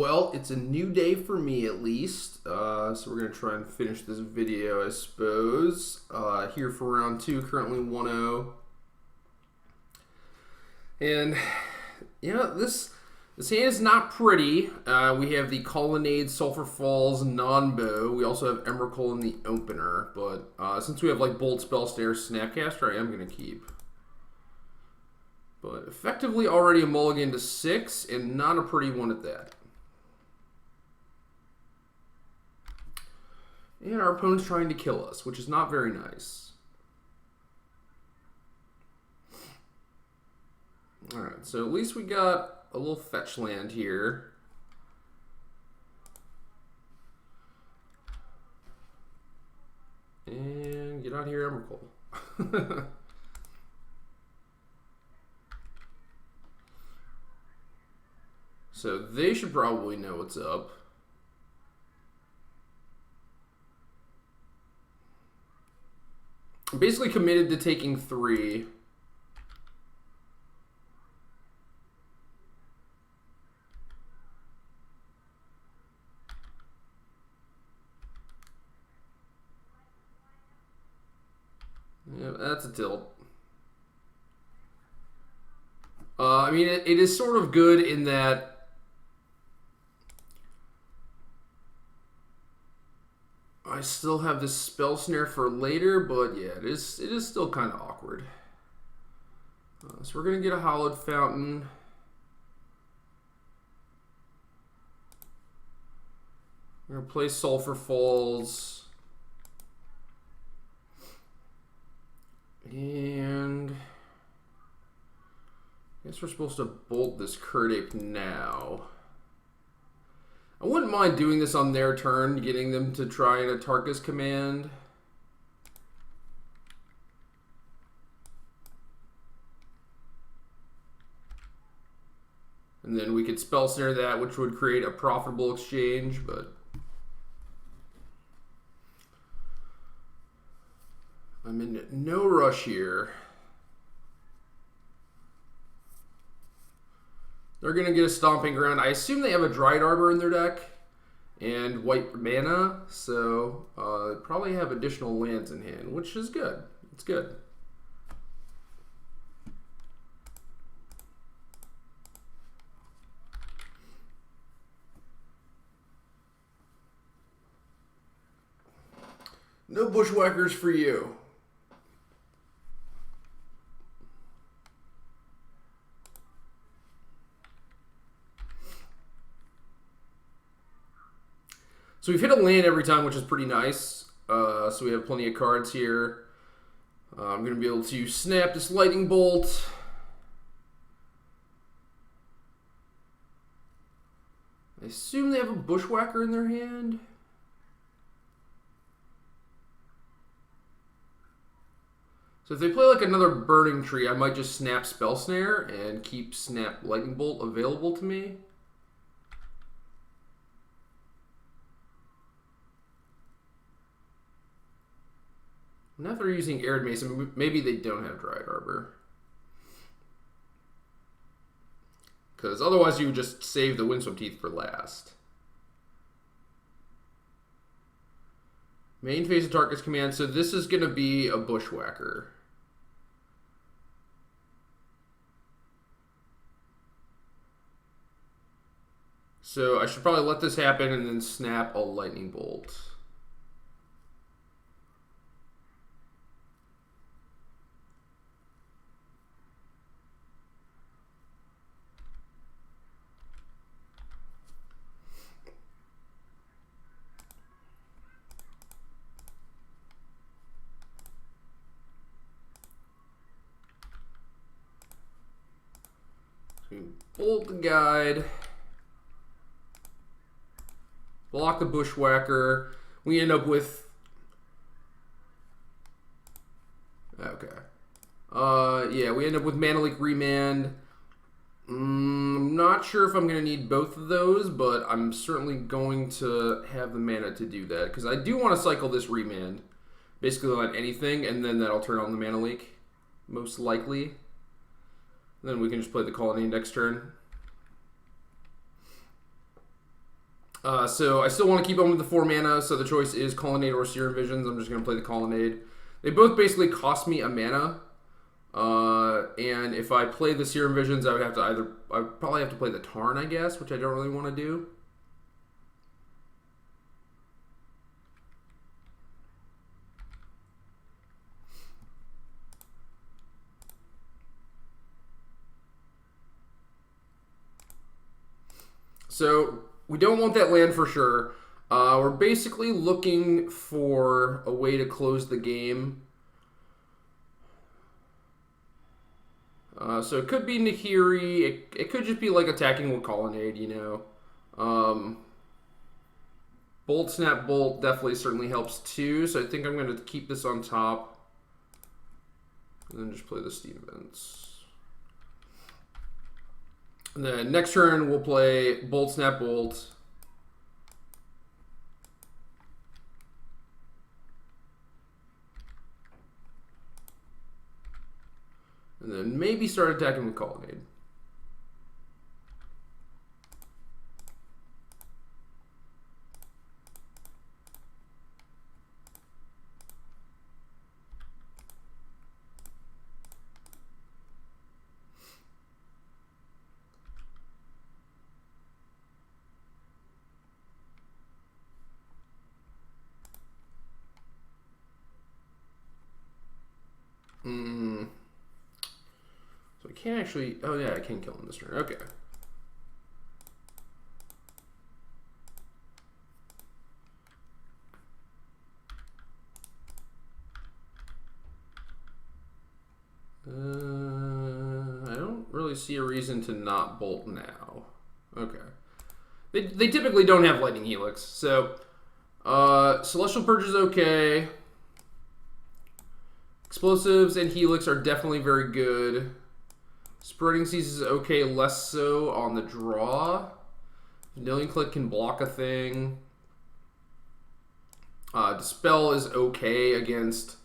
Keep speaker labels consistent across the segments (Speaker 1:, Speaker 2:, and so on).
Speaker 1: Well, it's a new day for me at least, so we're going to try and finish this video, I suppose. Here for round 2, currently 1-0. And, yeah, this hand is not pretty. We have the Colonnade Sulphur Falls non-bow. We also have Emrakul in the opener, but since we have like Bolt, Spell, Snare, Snapcaster, I am going to keep. But effectively already a mulligan to 6, and not a pretty one at that. And our opponent's trying to kill us, which is not very nice. Alright, so at least we got a little fetch land here. And get out here, Emrakul. So they should probably know what's up. I'm basically committed to taking 3. Yeah, that's a tilt. I mean, it is sort of good in that I still have this Spell Snare for later, but yeah, it is still kind of awkward. So we're going to get a Hallowed Fountain. We're going to play Sulphur Falls. And I guess we're supposed to bolt this Kurdik now. I wouldn't mind doing this on their turn, getting them to try an Atarka's command. And then we could Spell Snare that, which would create a profitable exchange, but I'm in no rush here. They're going to get a Stomping Ground. I assume they have a Dried Arbor in their deck and white mana, so they probably have additional lands in hand, which is good. It's good. No Bushwhackers for you. So we've hit a land every time, which is pretty nice. So we have plenty of cards here. I'm going to be able to snap this Lightning Bolt. I assume they have a Bushwhacker in their hand. So if they play like another Burning Tree, I might just snap Spell Snare and keep Snap Lightning Bolt available to me. Now if they're using Arid Mason, maybe they don't have Dried Arbor. Because otherwise you would just save the Windswept Teeth for last. Main phase of Atarka's command, so this is going to be a Bushwhacker. So I should probably let this happen and then snap a Lightning Bolt. Bolt the Guide. Block the Bushwhacker. We end up with... Okay. Yeah, we end up with Mana Leak Remand. I'm not sure if I'm going to need both of those, but I'm certainly going to have the mana to do that. Because I do want to cycle this Remand. Basically on anything, and then that'll turn on the Mana Leak. Most likely. Then we can just play the Colony next turn. So I still want to keep on with the 4 mana, so the choice is Colonnade or Serum Visions. I'm just going to play the Colonnade. They both basically cost me a mana. And if I play the Serum Visions, I would probably have to play the Tarn, I guess, which I don't really want to do. So we don't want that land for sure. We're basically looking for a way to close the game. So it could be Nahiri. It could just be like attacking with Colonnade, you know. Bolt, Snap, Bolt definitely certainly helps too. So I think I'm going to keep this on top. And then just play the Steam Events. And then next turn, we'll play Bolt, Snap, Bolt. And then maybe start attacking with Colonnade. So I can't actually... Oh, yeah, I can kill him this turn. Okay. I don't really see a reason to not bolt now. Okay. They typically don't have Lightning Helix, so... Celestial Purge is okay. Explosives and Helix are definitely very good. Spreading Seas is okay, less so on the draw. Vanillion Click can block a thing. Dispel is okay against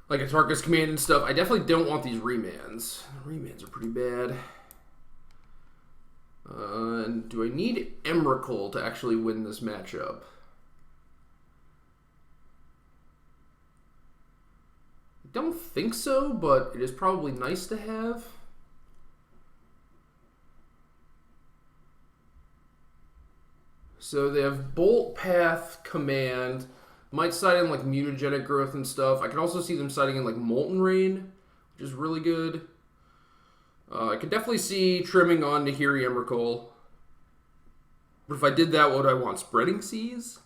Speaker 1: like a Tarkus command and stuff. I definitely don't want these remands. Remands are pretty bad. And do I need Emrakul to actually win this matchup? I don't think so, but it is probably nice to have. So they have Bolt, Path, Command. Might side in like Mutagenic Growth and stuff. I can also see them siding in like Molten Rain, which is really good. I could definitely see trimming on Nahiri Emrakul. But if I did that, what would I want? Spreading Seas?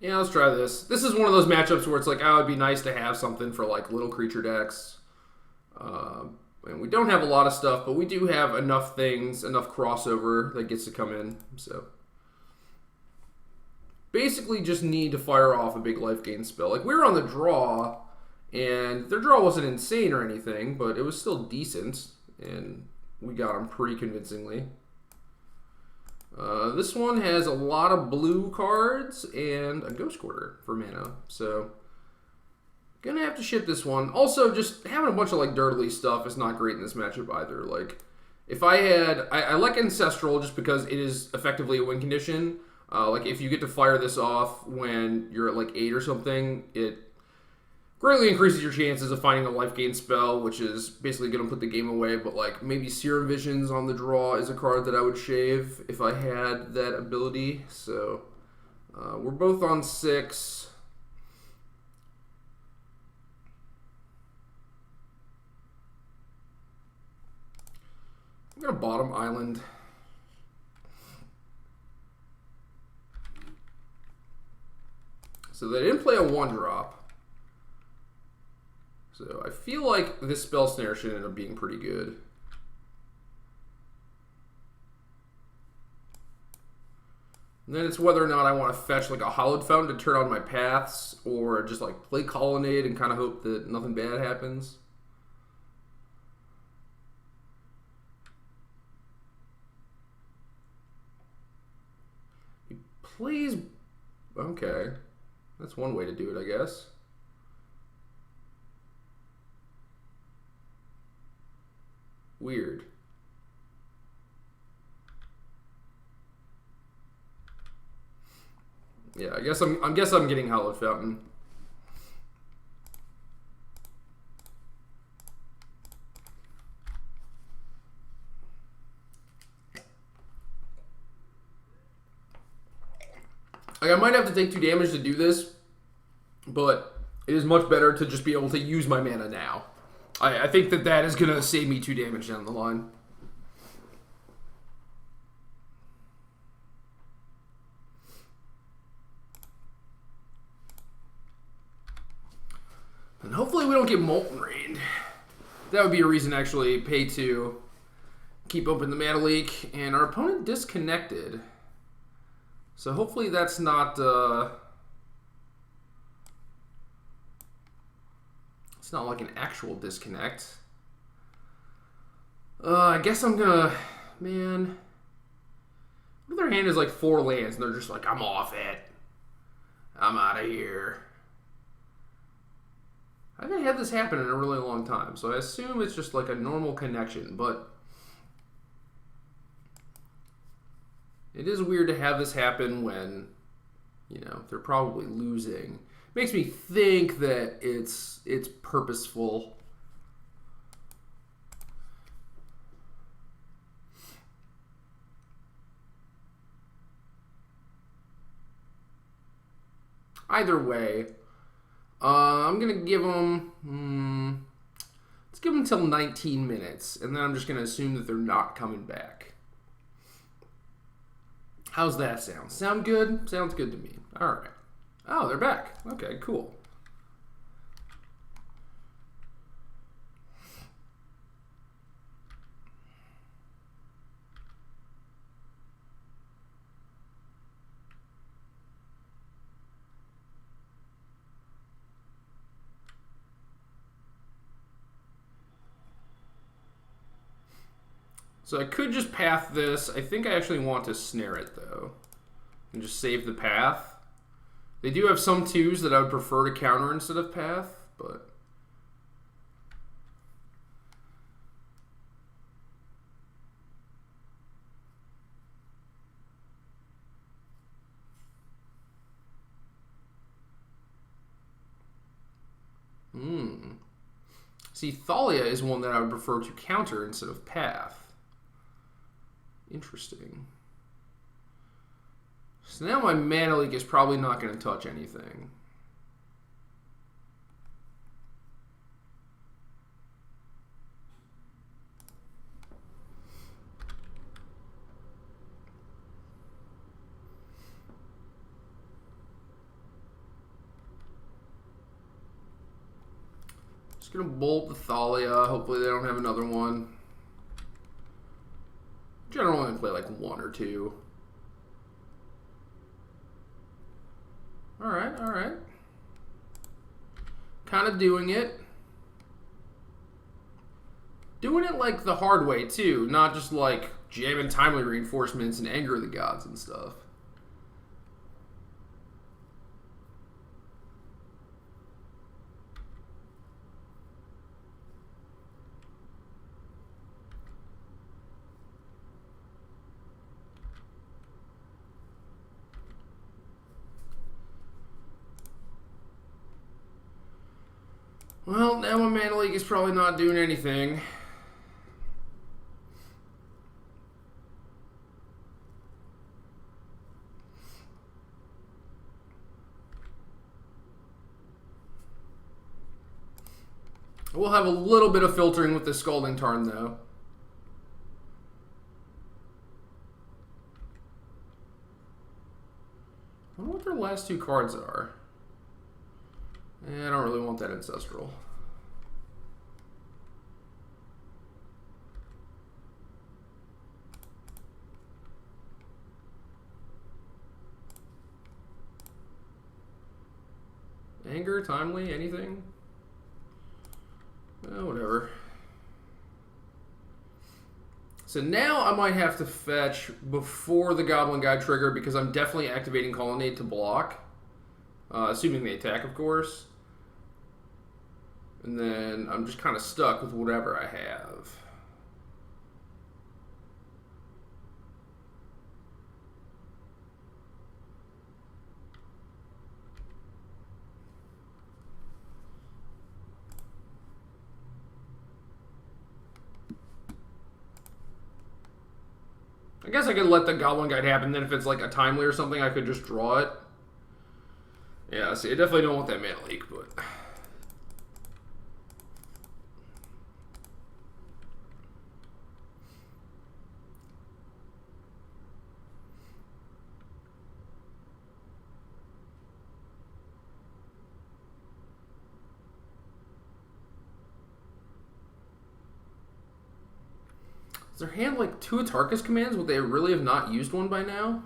Speaker 1: Yeah, let's try this. This is one of those matchups where it's like, oh, it'd be nice to have something for like little creature decks. And we don't have a lot of stuff, but we do have enough things, enough crossover that gets to come in. So basically just need to fire off a big life gain spell. Like we were on the draw, and their draw wasn't insane or anything, but it was still decent, and we got them pretty convincingly. This one has a lot of blue cards and a Ghost Quarter for mana, so gonna have to ship this one. Also, just having a bunch of like dirtly stuff is not great in this matchup either. Like, if I had, I like Ancestral just because it is effectively a win condition. Like if you get to fire this off when you're at like 8 or something, it greatly increases your chances of finding a life gain spell, which is basically going to put the game away. But like maybe Serum Visions on the draw is a card that I would shave if I had that ability. So we're both on 6. I'm going to bottom Island. So they didn't play a 1-drop. So I feel like this Spell Snare should end up being pretty good. And then it's whether or not I want to fetch like a Hallowed Fountain to turn on my paths, or just like play Colonnade and kind of hope that nothing bad happens. He plays... Okay. That's one way to do it, I guess. Weird. Yeah, I guess I'm getting Hallowed Fountain. Like, I might have to take 2 damage to do this, but it is much better to just be able to use my mana now. I think that is going to save me 2 damage down the line. And hopefully we don't get Molten Rained. That would be a reason to actually pay to keep open the Mana Leak. And our opponent disconnected. So hopefully that's not... it's not like an actual disconnect. I guess I'm gonna... Man... What if their hand is like 4 lands and they're just like, I'm off it. I'm out of here. I haven't had this happen in a really long time, so I assume it's just like a normal connection, but it is weird to have this happen when, you know, they're probably losing. Makes me think that it's purposeful. Either way, I'm going to give them, let's give them until 19 minutes, and then I'm just going to assume that they're not coming back. How's that sound? Sound good? Sounds good to me. All right. Oh, they're back. Okay, cool. So I could just path this. I think I actually want to snare it, though, and just save the path. They do have some 2s that I would prefer to counter instead of path, but... See, Thalia is one that I would prefer to counter instead of path. Interesting. So now my Mana Leak is probably not going to touch anything. Just going to bolt the Thalia. Hopefully they don't have another one. Generally only play like 1 or 2. Alright, alright. Kind of doing it. Doing it like the hard way too, not just like jamming timely reinforcements and anger of the gods and stuff. Well, now my Mana Leak is probably not doing anything. We'll have a little bit of filtering with the Scalding Tarn, though. I wonder what their last 2 cards are. I don't really want that Ancestral. Anger, timely, anything? Well, whatever. So now I might have to fetch before the Goblin Guide trigger because I'm definitely activating Colonnade to block. Assuming they attack, of course. And then I'm just kind of stuck with whatever I have. I guess I could let the Goblin Guide happen, then if it's like a timely or something, I could just draw it. Yeah, see, I definitely don't want that mana leak, but... Is their hand like 2 Atarkus commands? Would they really have not used one by now?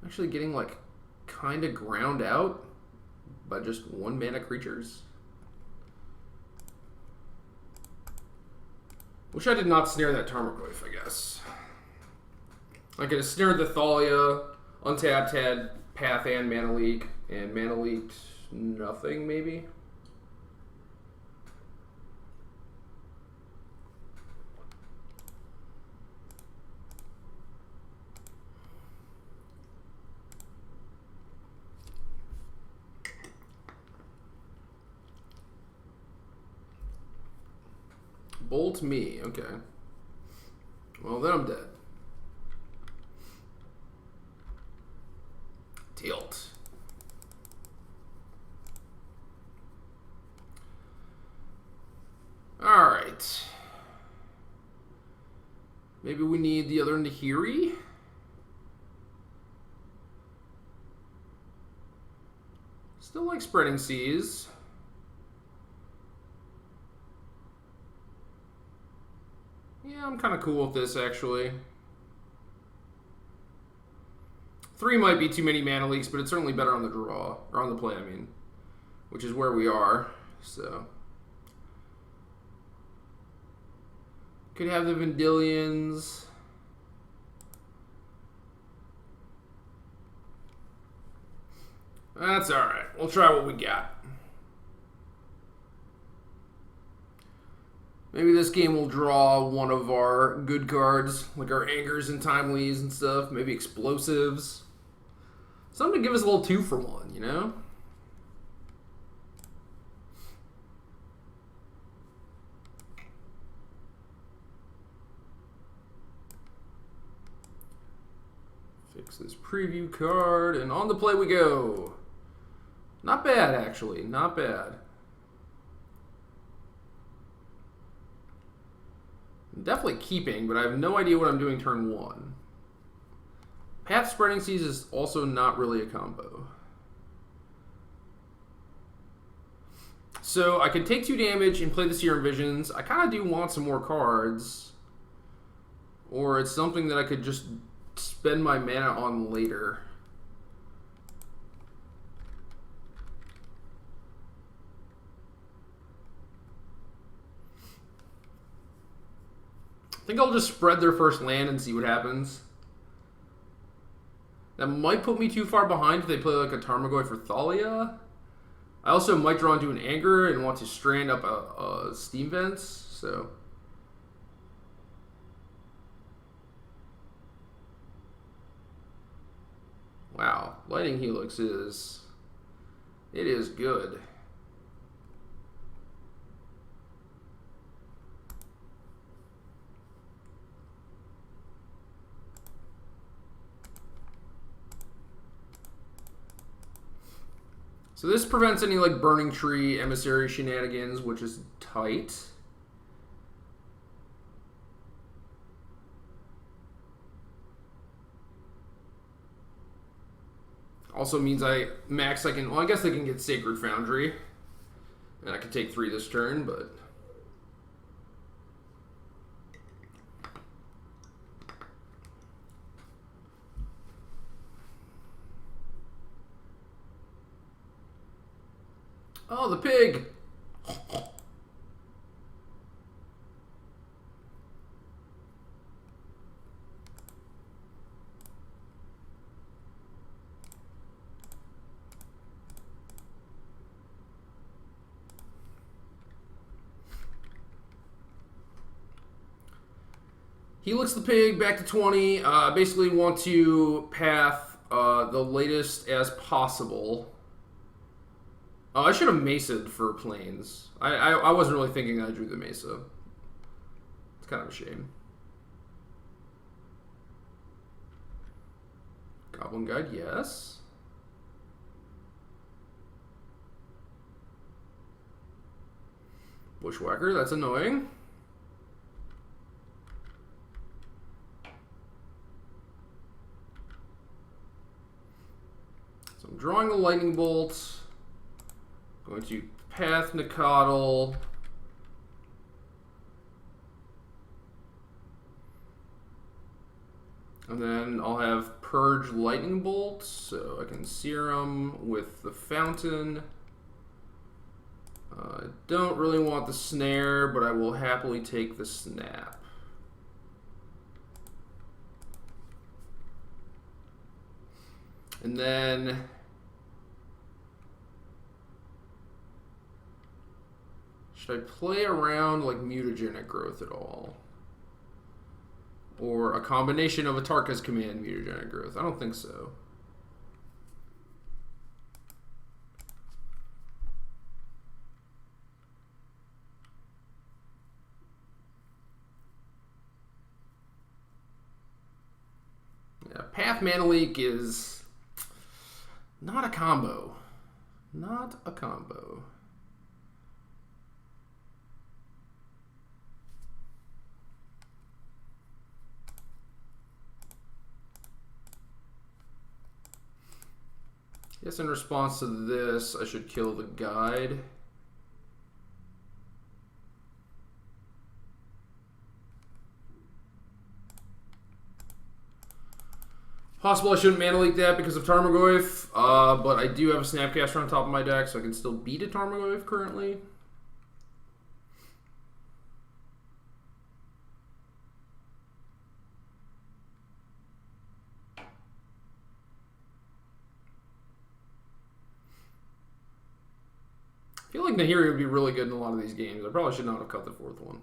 Speaker 1: Actually getting like kind of ground out by just 1 mana creatures. Wish I did not snare that Tarmogoyf, I guess. I could have snared the Thalia, untapped, had Path and Mana Leak, and Mana Leaked nothing, maybe? Bolt me, okay. Well, then I'm dead. Tilt. Alright. Maybe we need the other Nahiri? Still like Spreading Seas. Yeah, I'm kind of cool with this, actually. 3 might be too many mana leaks, but it's certainly better on the draw. Or on the play, I mean. Which is where we are, so. Could have the Vendilions. That's alright. We'll try what we got. Maybe this game will draw one of our good cards, like our Angers and Timelies and stuff. Maybe Explosives. Something to give us a little 2-for-1, you know? Fix this preview card, and on the play we go. Not bad, actually. Not bad. I'm definitely keeping, but I have no idea what I'm doing turn 1. Path Spreading Seas is also not really a combo. So I can take 2 damage and play the Serum Visions. I kind of do want some more cards. Or it's something that I could just spend my mana on later. I think I'll just spread their first land and see what happens. That might put me too far behind if they play like a Tarmogoyf for Thalia. I also might draw into an Anger and want to strand up a Steam Vents, so... Wow, Lightning Helix is... It is good. So this prevents any like Burning Tree, Emissary shenanigans, which is tight. Also means well, I guess they can get Sacred Foundry. And I can take 3 this turn, but... Oh, the pig! Helix the pig, back to 20. Basically want to path the latest as possible. Oh, I should have Mesa'd for planes. I wasn't really thinking I drew the Mesa. It's kind of a shame. Goblin Guide, yes. Bushwhacker, that's annoying. So I'm drawing the Lightning Bolt. Going to Path Nicodle. And then I'll have Purge Lightning Bolt, so I can Serum with the Fountain. I don't really want the Snare, but I will happily take the Snap. And then should I play around like Mutagenic Growth at all? Or a combination of Atarka's Command Mutagenic Growth? I don't think so. Yeah, Path Mana Leak is not a combo. Not a combo. Guess in response to this, I should kill the guide. Possible I shouldn't Mana Leak that because of Tarmogoyf, but I do have a Snapcaster on top of my deck, so I can still beat a Tarmogoyf currently. I feel like Nahiri would be really good in a lot of these games. I probably should not have cut the fourth one.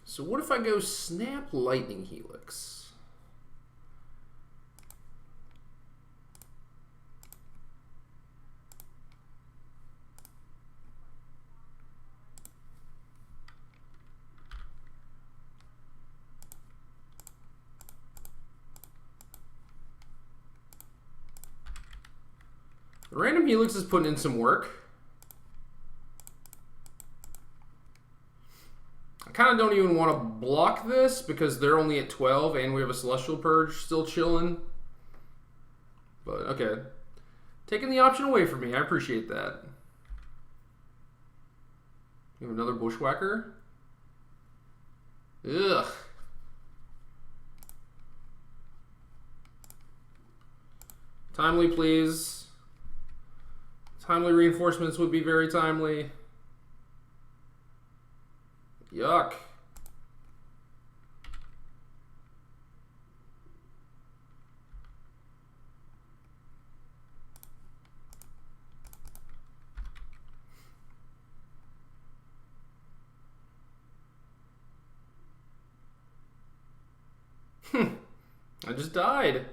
Speaker 1: So what if I go Snap Lightning Helix? The random Helix is putting in some work. I kind of don't even want to block this because they're only at 12 and we have a Celestial Purge still chilling. But, okay. Taking the option away from me. I appreciate that. We have another Bushwhacker. Ugh. Timely, please. Timely reinforcements would be very timely. Yuck. I just died.